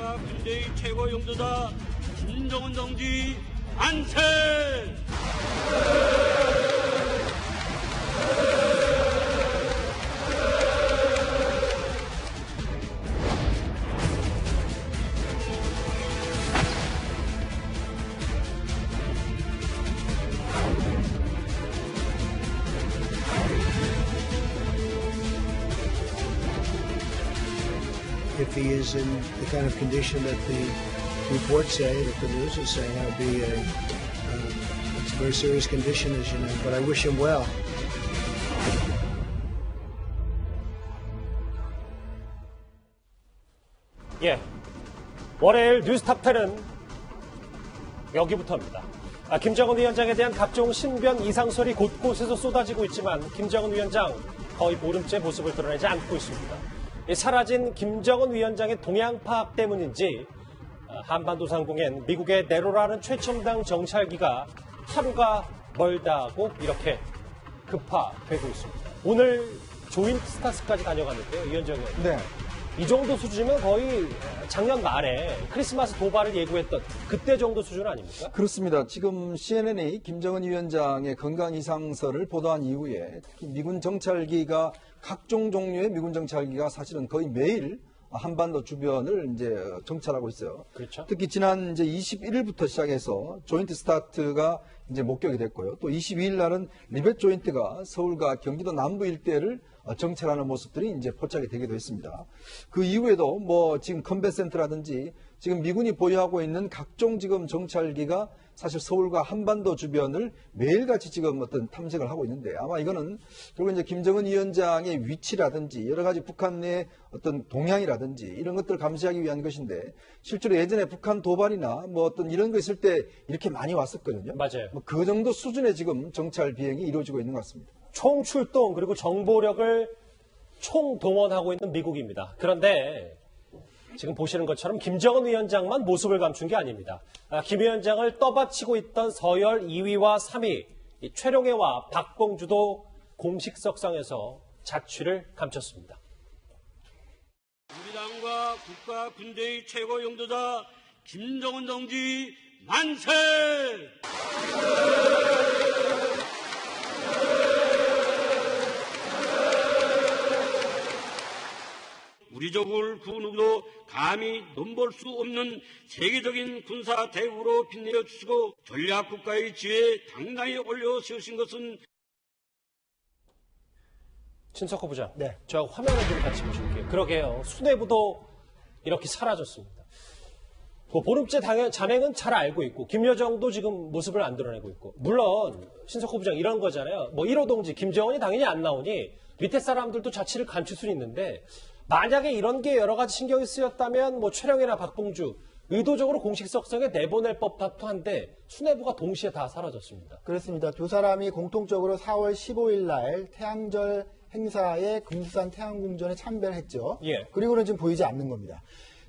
국가 군대의 최고 용도자 김정은 동지 만세! If he is in the kind of condition that the reports say, that the news is saying, it'll be it's a very serious condition, as you know. But I wish him well. 예, 월요일 뉴스탑10은 여기부터입니다. 김정은 위원장에 대한 각종 신변 이상설이 곳곳에서 쏟아지고 있지만 김정은 위원장 거의 보름째 모습을 드러내지 않고 있습니다. 사라진 김정은 위원장의 동향 파악 때문인지 한반도 상공엔 미국의 네로라는 최첨단 정찰기가 하루가 멀다고 이렇게 급파되고 있습니다. 오늘 조인트 스타스까지 다녀갔는데요. 위원장 의원. 네. 이 정도 수준이면 거의 작년 말에 크리스마스 도발을 예고했던 그때 정도 수준 아닙니까? 그렇습니다. 지금 CNN이 김정은 위원장의 건강 이상설을 보도한 이후에 특히 미군 정찰기가 각종 종류의 미군 정찰기가 사실은 거의 매일 한반도 주변을 이제 정찰하고 있어요. 그렇죠. 특히 지난 이제 21일부터 시작해서 조인트 스타트가 이제 목격이 됐고요. 또 22일 날은 리벳 조인트가 서울과 경기도 남부 일대를 정찰하는 모습들이 이제 포착이 되기도 했습니다. 그 이후에도 뭐 지금 컨벤센트라든지 지금 미군이 보유하고 있는 각종 지금 정찰기가 사실 서울과 한반도 주변을 매일같이 지금 어떤 탐색을 하고 있는데 아마 이거는 결국 이제 김정은 위원장의 위치라든지 여러 가지 북한 내 어떤 동향이라든지 이런 것들을 감시하기 위한 것인데 실제로 예전에 북한 도발이나 뭐 어떤 이런 거 있을 때 이렇게 많이 왔었거든요. 맞아요. 뭐 그 정도 수준의 지금 정찰 비행이 이루어지고 있는 것 같습니다. 총 출동 그리고 정보력을 총 동원하고 있는 미국입니다. 그런데 지금 보시는 것처럼 김정은 위원장만 모습을 감춘 게 아닙니다. 김 위원장을 떠받치고 있던 서열 2위와 3위 최룡해와 박봉주도 공식 석상에서 자취를 감췄습니다. 우리 당과 국가 군대의 최고 용도자 김정은 동지 만세! 우리 적을 그 누구도 감히 넘볼 수 없는 세계적인 군사 대국으로 빛내어 주시고 전략국가의 지혜에 당당히 올려 세우신 것은 신석호 부장, 네. 저 화면을 좀 같이 보실게요. 그러게요. 수뇌부도 이렇게 사라졌습니다. 뭐 보름째 잔행은 잘 알고 있고 김여정도 지금 모습을 안 드러내고 있고 물론 신석호 부장 이런 거잖아요. 뭐 1호 동지 김정은이 당연히 안 나오니 밑에 사람들도 자취를 감출 수는 있는데 만약에 이런 게 여러 가지 신경이 쓰였다면 뭐 최룡해나 박봉주 의도적으로 공식 석상에 내보낼 법도 한데 수뇌부가 동시에 다 사라졌습니다. 그렇습니다. 두 사람이 공통적으로 4월 15일 날 태양절 행사에 금수산 태양궁전에 참배를 했죠. 예. 그리고는 지금 보이지 않는 겁니다.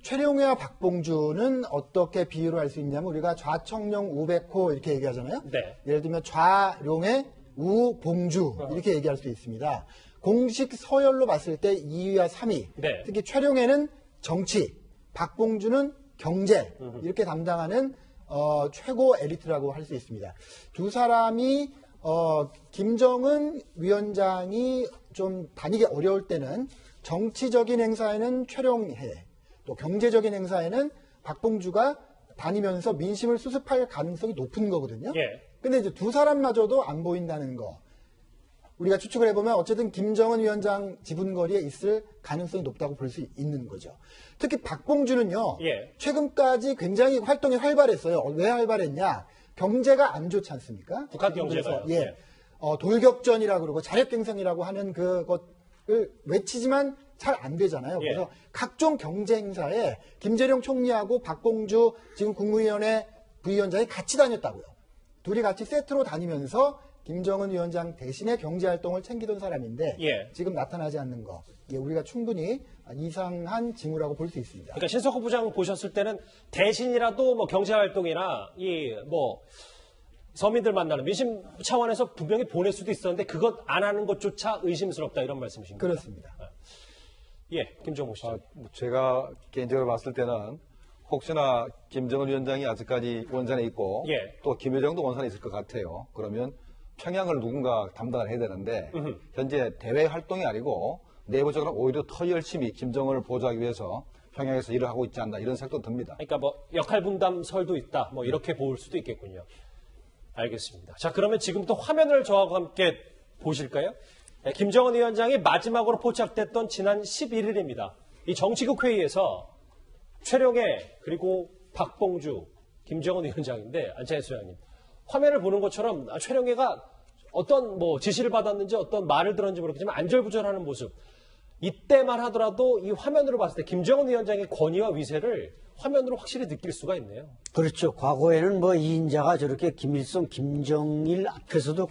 최룡해와 박봉주는 어떻게 비유를 할 수 있냐면 우리가 좌청룡 우백호 이렇게 얘기하잖아요. 네. 예를 들면 좌룡해 우봉주 이렇게 얘기할 수 있습니다. 공식 서열로 봤을 때 2위와 3위, 네. 특히 최룡해는 정치, 박봉주는 경제 이렇게 담당하는 최고 에리트라고 할 수 있습니다. 두 사람이 김정은 위원장이 좀 다니기 어려울 때는 정치적인 행사에는 최룡해, 또 경제적인 행사에는 박봉주가 다니면서 민심을 수습할 가능성이 높은 거거든요. 예. 근데 이제 두 사람마저도 안 보인다는 거. 우리가 추측을 해보면 어쨌든 김정은 위원장 지분거리에 있을 가능성이 높다고 볼 수 있는 거죠. 특히 박봉주는요. 예. 최근까지 굉장히 활동이 활발했어요. 왜 활발했냐. 경제가 안 좋지 않습니까? 북한 경제가요. 그래서, 예. 돌격전이라고 그러고 자력갱생이라고 하는 그것을 외치지만 잘 안 되잖아요. 예. 그래서 각종 경제 행사에 김재룡 총리하고 박봉주 지금 국무위원회 부위원장이 같이 다녔다고요. 둘이 같이 세트로 다니면서 김정은 위원장 대신에 경제활동을 챙기던 사람인데 예. 지금 나타나지 않는 거. 예, 우리가 충분히 이상한 징후라고 볼 수 있습니다. 그러니까 신석호 부장 보셨을 때는 대신이라도 뭐 경제활동이나 이 뭐 서민들 만나는 민심 차원에서 분명히 보낼 수도 있었는데 그것 안 하는 것조차 의심스럽다 이런 말씀이신가요? 그렇습니다. 예, 김정우 씨. 제가 개인적으로 봤을 때는 혹시나 김정은 위원장이 아직까지 원산에 있고 예. 또 김여정도 원산에 있을 것 같아요. 그러면 평양을 누군가 담당을 해야 되는데 현재 대외 활동이 아니고 내부적으로 오히려 더 열심히 김정은을 보조하기 위해서 평양에서 일을 하고 있지 않나 이런 생각도 듭니다. 그러니까 뭐 역할 분담설도 있다. 뭐 이렇게 볼 수도 있겠군요. 알겠습니다. 자, 그러면 지금부터 화면을 저하고 함께 보실까요? 네, 김정은 위원장이 마지막으로 포착됐던 지난 11일입니다. 이 정치국 회의에서 최룡해 그리고 박봉주, 김정은 위원장인데 안찬희 소장님 화면을 보는 것처럼 최룡해가 어떤 뭐 지시를 받았는지 어떤 말을 들었는지 모르겠지만 안절부절하는 모습. 이때만 하더라도 이 화면으로 봤을 때 김정은 위원장의 권위와 위세를 화면으로 확실히 느낄 수가 있네요. 그렇죠. 과거에는 뭐 이인자가 저렇게 김일성, 김정일 앞에서도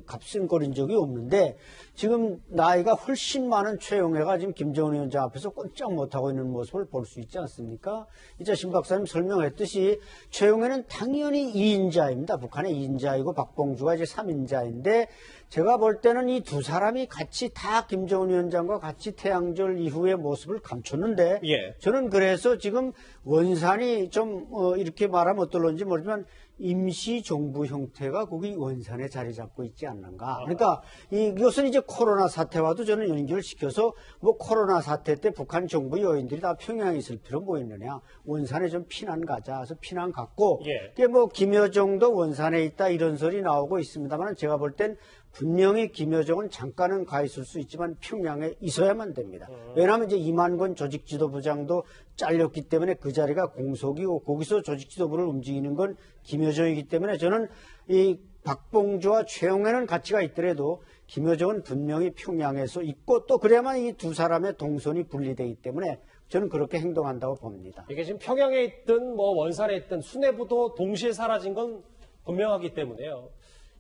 값쓴거린 적이 없는데 지금 나이가 훨씬 많은 최용해가 지금 김정은 위원장 앞에서 꼼짝 못하고 있는 모습을 볼 수 있지 않습니까? 이제 신 박사님 설명했듯이 최용해는 당연히 이인자입니다. 북한의 이인자이고 박봉주가 이제 3인자인데 제가 볼 때는 이 두 사람이 같이 다 김정은 위원장과 같이 태양절 이후의 모습을 감췄는데 예. 저는 그래서 지금 원산이 좀 이렇게 말하면 어떨런지 모르지만 임시 정부 형태가 거기 원산에 자리 잡고 있지 않는가. 그러니까 이것은 이제 코로나 사태와도 저는 연결을 시켜서 뭐 코로나 사태 때 북한 정부 요인들이 다 평양에 있을 필요 뭐 있느냐. 원산에 좀 피난 가자. 그래서 피난 갔고 예. 이게 뭐 김여정도 원산에 있다 이런 소리 나오고 있습니다만 제가 볼 땐 분명히 김여정은 잠깐은 가 있을 수 있지만 평양에 있어야만 됩니다. 왜냐하면 이제 이만권 조직지도부장도 잘렸기 때문에 그 자리가 공석이고 거기서 조직지도부를 움직이는 건 김여정이기 때문에 저는 이 박봉주와 최용해는 가치가 있더라도 김여정은 분명히 평양에서 있고 또 그래야만 이 두 사람의 동선이 분리되기 때문에 저는 그렇게 행동한다고 봅니다. 이게 지금 평양에 있든 뭐 원산에 있든 수뇌부도 동시에 사라진 건 분명하기 때문에요.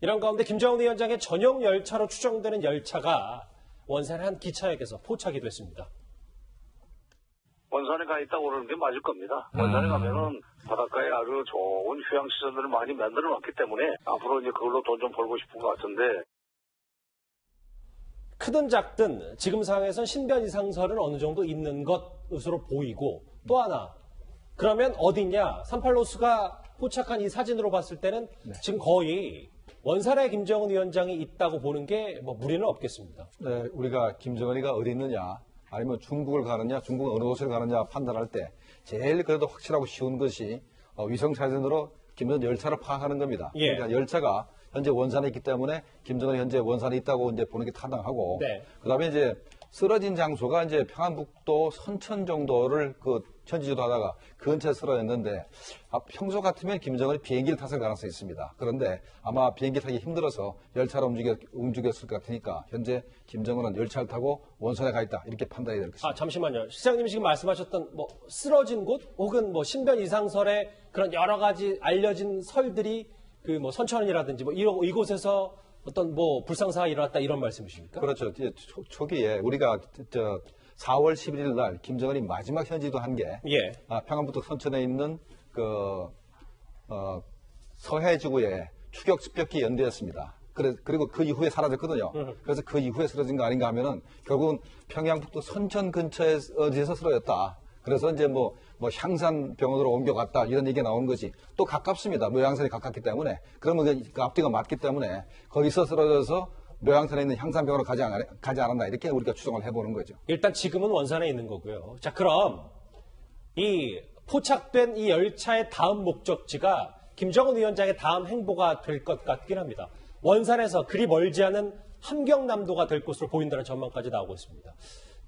이런 가운데 김정은 위원장의 전용 열차로 추정되는 열차가 원산의 한 기차역에서 포착이 됐습니다. 원산에 가 있다고 그러는 게 맞을 겁니다. 원산에 가면은 바닷가에 아주 좋은 휴양시설들을 많이 만들어 놨기 때문에 앞으로 이제 그걸로 돈 좀 벌고 싶은 것 같은데. 크든 작든 지금 상황에선 신변 이상설은 어느 정도 있는 것으로 보이고 또 하나 그러면 어디냐 38로스가 포착한 이 사진으로 봤을 때는 지금 거의 원산에 김정은 위원장이 있다고 보는 게 뭐 무리는 없겠습니다. 네, 우리가 김정은이가 어디 있느냐 아니면 중국을 가느냐 중국은 어느 곳을 가느냐 판단할 때 제일 그래도 확실하고 쉬운 것이 위성 사진으로 김정은 열차를 파악하는 겁니다. 예. 그러니까 열차가 현재 원산에 있기 때문에 김정은이 현재 원산에 있다고 이제 보는 게 타당하고 네. 그다음에 이제 쓰러진 장소가 이제 평안북도 선천 정도를 현지지도 하다가 그 근처에 쓰러졌는데 평소 같으면 김정은이 비행기를 탔을 가능성이 있습니다. 그런데 아마 비행기 타기 힘들어서 열차로 움직였을 것 같으니까 현재 김정은은 열차를 타고 원산에 가 있다 이렇게 판단이 될 것입니다. 잠시만요. 시장님이 지금 말씀하셨던 뭐 쓰러진 곳 혹은 뭐 신변 이상설의 그런 여러 가지 알려진 설들이 그 뭐 선천이라든지 뭐 이곳에서 어떤 뭐 불상사가 일어났다 이런 말씀이십니까? 그렇죠. 초기에 우리가 4월 11일 날 김정은이 마지막 현지도 한 게 예. 평안북도 선천에 있는 서해지구의 추격 습격기 연대였습니다. 그리고 그 이후에 사라졌거든요. 그래서 그 이후에 쓰러진 거 아닌가 하면은 결국은 평양북도 선천 근처에 어디서 쓰러졌다. 그래서 이제 뭐 향산병원으로 옮겨갔다 이런 얘기가 나오는 거지. 또 가깝습니다. 묘양산이 가깝기 때문에. 그러면 그 앞뒤가 맞기 때문에 거기서 쓰러져서 묘양산에 있는 향산병원으로 가지 않았나 이렇게 우리가 추정을 해보는 거죠. 일단 지금은 원산에 있는 거고요. 자, 그럼 이 포착된 이 열차의 다음 목적지가 김정은 위원장의 다음 행보가 될 것 같긴 합니다. 원산에서 그리 멀지 않은 함경남도가 될 것으로 보인다는 전망까지 나오고 있습니다.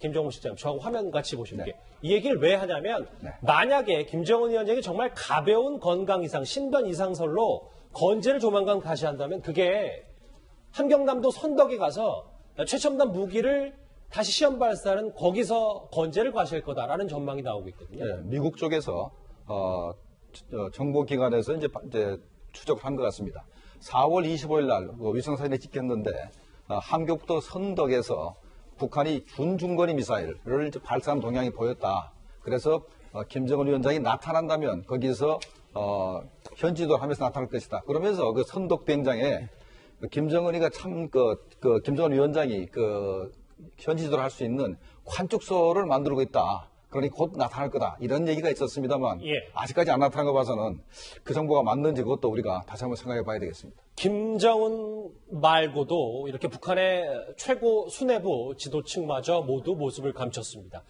김정은 실장님, 저하고 화면 같이 보시는 게 이 얘기를 왜 하냐면 만약에 김정은 위원장이 정말 가벼운 건강 이상, 신변 이상설로 건재를 조만간 가시한다면 그게 함경남도 선덕에 가서 최첨단 무기를 다시 시험 발사하는 거기서 건재를 가실 거다라는 전망이 나오고 있거든요. 네, 미국 쪽에서 정보기관에서 이제 추적을 한 것 같습니다. 4월 25일 날 위성사진에 찍혔는데 함경북도 선덕에서 북한이 준중거리 미사일을 발사한 동향이 보였다. 그래서 김정은 위원장이 나타난다면 거기서 현지도 하면서 나타날 것이다. 그러면서 그 선덕 비행장에 김정은이가 참 김정은 위원장이 현지지도를 할 수 있는 관측소를 만들고 있다. 그러니 곧 나타날 거다. 이런 얘기가 있었습니다만 예. 아직까지 안 나타난 거 봐서는 그 정보가 맞는지 그것도 우리가 다시 한번 생각해 봐야 되겠습니다. 김정은 말고도 이렇게 북한의 최고 수뇌부 지도층마저 모두 모습을 감췄습니다.